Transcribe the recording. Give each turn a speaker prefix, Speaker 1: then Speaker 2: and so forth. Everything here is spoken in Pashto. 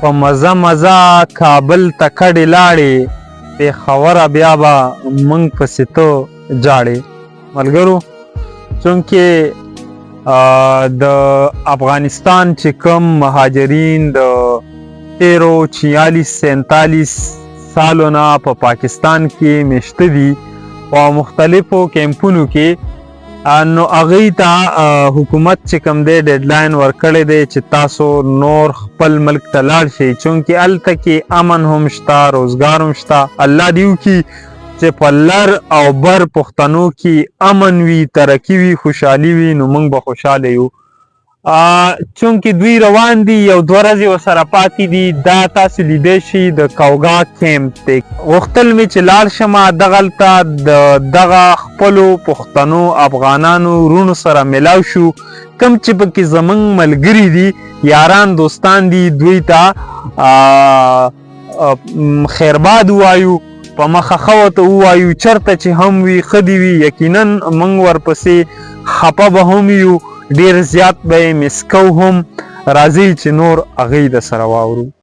Speaker 1: په مزه مزه کابل ته کډې لاړې، پېښوره بیا به موږ پسې ته جاړې. ملګرو چونکې د افغانستان چې کوم مهاجرین د 43-46 سالو نه په پاکستان کې میشته دي په مختلفو کیمپونو کې، نو هغوی ته حکومت چې کوم دی ډیډلاین ورکړی دی چې تاسو نور خپل ملک ته لاړ شئ، چونکې هلته کې امن هم شته، روزګار هم شته. الله دې وکړي چې په لر او بر پښتنو کې امن وي، ترقي وي، خوشحالي وي، نو موږ به خوشحاله یو. چونکې دوی روان دي، یو 2 ورځې ورسره پاتې دي. دا تاسو لیدی شئ د کوګا کیمپ دی. غوښتل مې چې لاړ شمه دغلته د دغه خپلو پښتنو افغانانو وروڼو سره ملاو شو، کوم چې پکې زموږ ملګري دي، یاران دوستان دي، دوی ته خیرباد ووایو، په مخه ښه ورته ووایو، چېرته چې هم وي ښه دې وي. یقینا موږ ورپسې خفه به هم یو، ډېر زیات به یې مسکو هم. راځئ چې نور هغوی د سره واورو.